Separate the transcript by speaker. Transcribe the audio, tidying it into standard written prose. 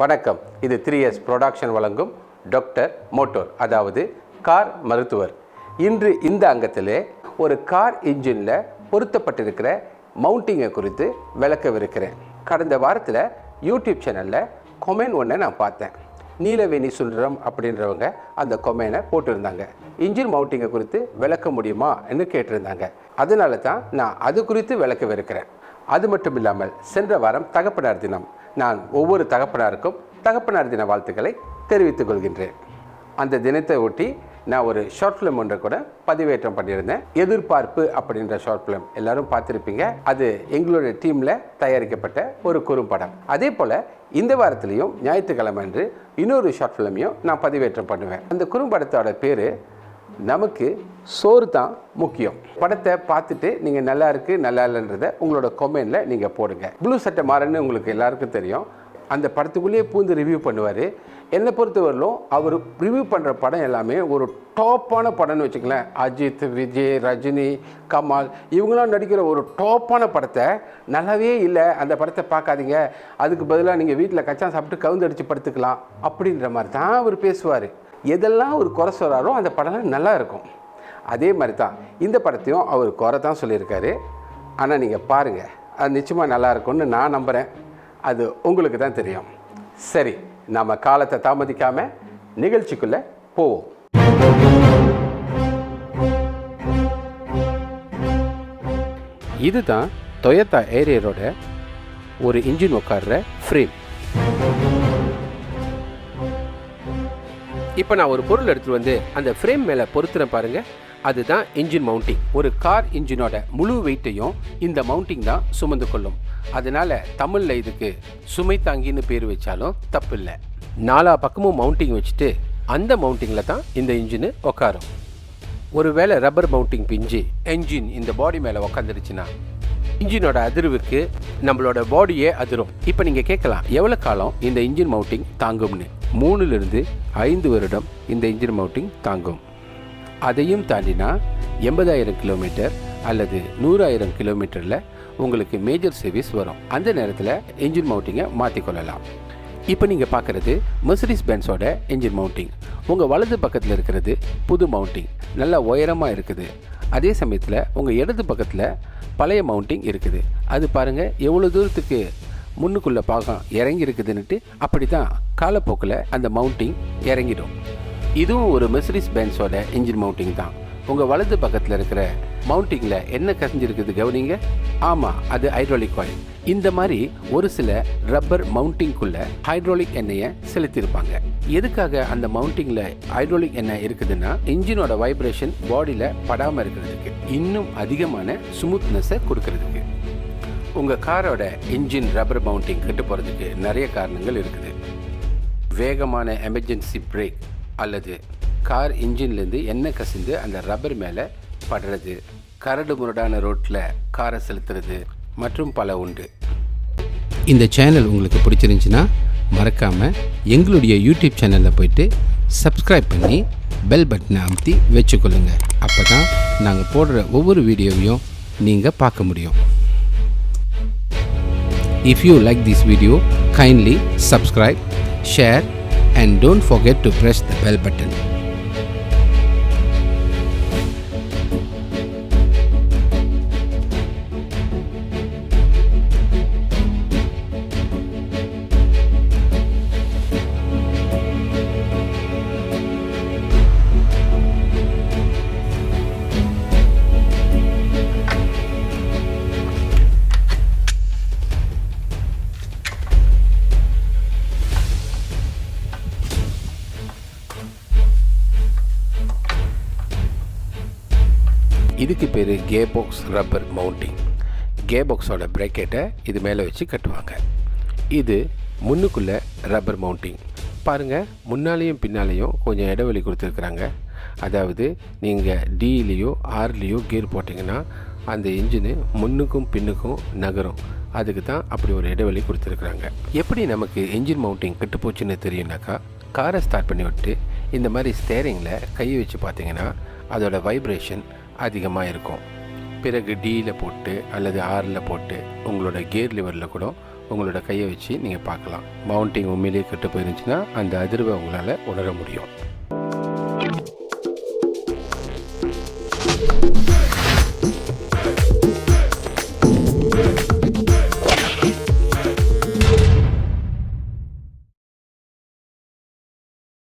Speaker 1: வணக்கம். இது 3S production வழங்கும் டாக்டர் மோட்டோர், அதாவது கார் மருத்துவர். இன்று இந்த அங்கத்திலே ஒரு கார் இன்ஜினில் பொருத்தப்பட்டிருக்கிற மவுண்டிங்கை குறித்து விளக்கவிருக்கிறேன். கடந்த வாரத்தில் யூடியூப் சேனலில் கொமெண்ட் ஒன்றை நான் பார்த்தேன். நீலவேணி சுந்தரம் அப்படின்றவங்க அந்த கொமெண்டை போட்டிருந்தாங்க. இன்ஜின் மவுண்டிங்கை குறித்து விளக்க முடியுமா என்று கேட்டிருந்தாங்க. அதனால தான் நான் அது குறித்து விளக்கவிருக்கிறேன். அது மட்டும் இல்லாமல் சென்ற வாரம் தகப்பனார் தினம். நான் ஒவ்வொரு தகப்பனாருக்கும் தகப்பனார் தின வாழ்த்துக்களை தெரிவித்துக் கொள்கின்றேன். அந்த தினத்தை ஒட்டி நான் ஒரு ஷார்ட் ஃபிலிம் ஒன்றை கூட பதிவேற்றம் பண்ணியிருந்தேன். எதிர்பார்ப்பு அப்படின்ற ஷார்ட் ஃபிலிம் எல்லாரும் பார்த்துருப்பீங்க. அது எங்களுடைய டீமில் தயாரிக்கப்பட்ட ஒரு குறும்படம். அதே போல் இந்த வாரத்திலையும் ஞாயிற்றுக்கிழமை அன்று இன்னொரு ஷார்ட் ஃபிலிமையும் நான் பதிவேற்றம் பண்ணுவேன். அந்த குறும்படத்தோட பேர் நமக்கு சோறு தான் முக்கியம். படத்தை பார்த்துட்டு நீங்கள் நல்லா இருக்குது நல்லா இல்லைன்றதை உங்களோட கொமெண்டில் நீங்கள் போடுங்க. ப்ளூ சட்டை மாறன்னு உங்களுக்கு எல்லாருக்கும் தெரியும். அந்த படத்துக்குள்ளேயே பூந்து ரிவ்யூ பண்ணுவார். என்னை பொறுத்தவரையிலும் அவர் ரிவ்யூ பண்ணுற படம் எல்லாமே ஒரு டாப்பான படம்னு வச்சுக்கலேன். அஜித், விஜய், ரஜினி, கமல் இவங்களாம் நடிக்கிற ஒரு டாப்பான படத்தை நல்லாவே இல்லை, அந்த படத்தை பார்க்காதீங்க, அதுக்கு பதிலாக நீங்கள் வீட்டில் கச்சான் சாப்பிட்டு கவுந்தடிச்சு படுத்துக்கலாம் அப்படின்ற மாதிரி தான் அவர் பேசுவார். எதெல்லாம் ஒரு குறை சொல்கிறாரோ அந்த படம்லாம் நல்லா இருக்கும். அதே மாதிரி தான் இந்த படத்தையும் அவர் குறை தான் சொல்லியிருக்காரு. ஆனால் நீங்கள் பாருங்கள், அது நிச்சயமாக நல்லா இருக்கும்னு நான் நம்புகிறேன். அது உங்களுக்கு தான் தெரியும். சரி, நாம் காலத்தை தாமதிக்காமல் நிகழ்ச்சிக்குள்ளே போவோம். இதுதான் டொயோட்டா ஏரியரோட ஒரு இன்ஜின் உட்கார்ற ஃப்ரேம். இப்போ நான் ஒரு பொருள் எடுத்துகிட்டு வந்து அந்த ஃப்ரேம் மேலே பொருத்துறேன் பாருங்கள், அதுதான் இன்ஜின் மவுண்டிங். ஒரு கார் இன்ஜினோட முழு வெயிட்டையும் இந்த மவுண்டிங் தான் சுமந்து கொள்ளும். அதனால் தமிழில் இதுக்கு சுமை தாங்கின்னு பேர் வச்சாலும் தப்பு இல்லை. 4 பக்கமும் மவுண்டிங் வச்சுட்டு அந்த மவுண்டிங்கில் தான் இந்த இன்ஜினு உட்காரும். ஒரு வேளை ரப்பர் மவுண்டிங் பிஞ்சு என்ஜின் இந்த பாடி மேலே உக்காந்துருச்சுன்னா இன்ஜினோட அதிர்வுக்கு நம்மளோட பாடியே அதிரும். இப்போ நீங்கள் கேட்கலாம், எவ்வளோ காலம் இந்த இன்ஜின் மவுண்டிங் தாங்கும்னு. 3 to 5 வருடம் இந்த இன்ஜின் மவுண்டிங் தாங்கும். அதையும் தாண்டினா 80,000 கிலோமீட்டர் அல்லது 100,000 கிலோமீட்டரில் உங்களுக்கு மேஜர் சர்வீஸ் வரும். அந்த நேரத்தில் இன்ஜின் மவுண்டிங்கை மாற்றிக்கொள்ளலாம். இப்போ நீங்கள் பார்க்குறது மெர்சிடிஸ் பென்ஸோட இன்ஜின் மவுண்டிங். உங்கள் வலது பக்கத்தில் இருக்கிறது புது மவுண்டிங், நல்லா உயரமாக இருக்குது. அதே சமயத்தில் உங்கள் இடது பக்கத்தில் பழைய மவுண்டிங் இருக்குது. அது பாருங்கள் எவ்வளோ தூரத்துக்கு முன்னுக்குள்ளே பாகம் இறங்கி இருக்குதுன்னுட்டு. அப்படி தான் காலப்போக்கில் அந்த மவுண்டிங் இறங்கிடும். இதுவும் ஒரு மெர்சிடிஸ் பென்ஸோட இன்ஜின் மவுண்டிங் தான். உங்கள் வலது பக்கத்தில் இருக்கிற மவுண்டிங்கில் என்ன கசிஞ்சிருக்குது கவனிங்க. ஆமாம், அது ஹைட்ராலிக் ஆயில். இந்த மாதிரி ஒரு சில ரப்பர் மவுண்டிங்குள்ளே ஹைட்ராலிக் எண்ணெயை செலுத்தியிருப்பாங்க. எதுக்காக அந்த மவுண்டிங்கில் ஹைட்ராலிக் எண்ணெய் இருக்குதுன்னா இன்ஜினோட வைப்ரேஷன் பாடியில் படாமல் இருக்கிறதுக்கு, இன்னும் அதிகமான ஸ்மூத்னஸை கொடுக்கறதுக்கு. உங்கள் காரோட இன்ஜின் ரப்பர் மவுண்டிங் கெட்டு போகிறதுக்கு நிறைய காரணங்கள் இருக்குது. வேகமான எமர்ஜென்சி பிரேக் அல்லது கார் இன்ஜின்லேருந்து எண்ணெய் கசிந்து அந்த ரப்பர் மேலே படுறது, கரடு முரடான ரோட்டில் காரை செலுத்துறது மற்றும் பல உண்டு. இந்த சேனல் உங்களுக்கு பிடிச்சிருந்துச்சுன்னா மறக்காமல் எங்களுடைய யூடியூப் சேனலில் போயிட்டு சப்ஸ்கிரைப் பண்ணி பெல் பட்டனை அமுத்தி வச்சுக்கொள்ளுங்க. அப்போ தான் நாங்கள் போடுற ஒவ்வொரு வீடியோவையும் நீங்கள் பார்க்க முடியும். If you like this video, kindly subscribe, share and don't forget to press the bell button. இதுக்கு பேர் கேபாக்ஸ் ரப்பர் மவுண்டிங். கேபாக்ஸோட பிரேக்கெட்டை இது மேலே வச்சு கட்டுவாங்க. இது முன்னுக்குள்ளே ரப்பர் மவுண்டிங். பாருங்கள், முன்னாலேயும் பின்னாலேயும் கொஞ்சம் இடைவெளி கொடுத்துருக்குறாங்க. அதாவது நீங்கள் டிலேயோ ஆர்லேயோ கியர் போட்டிங்கன்னா அந்த இன்ஜினு முன்னுக்கும் பின்னுக்கும் நகரும். அதுக்கு தான் அப்படி ஒரு இடைவெளி கொடுத்துருக்குறாங்க. எப்படி நமக்கு இன்ஜின் மவுண்டிங் கெட்டு போச்சுன்னு தெரியும்னாக்கா, காரை ஸ்டார்ட் பண்ணி விட்டு இந்த மாதிரி ஸ்டேரிங்கில் கையை வச்சு பார்த்தீங்கன்னா அதோட வைப்ரேஷன் அதிகமாக இருக்கும். பிறகு டியில் போட்டு அல்லது ஆரில் போட்டு உங்களோட கியர் லிவரில் கூட உங்களோட கையை வச்சு நீங்கள் பார்க்கலாம். மவுண்டிங் உண்மையிலேயே கெட்டு போயிருந்துச்சுன்னா அந்த அதிர்வை உங்களால் உணர முடியும்.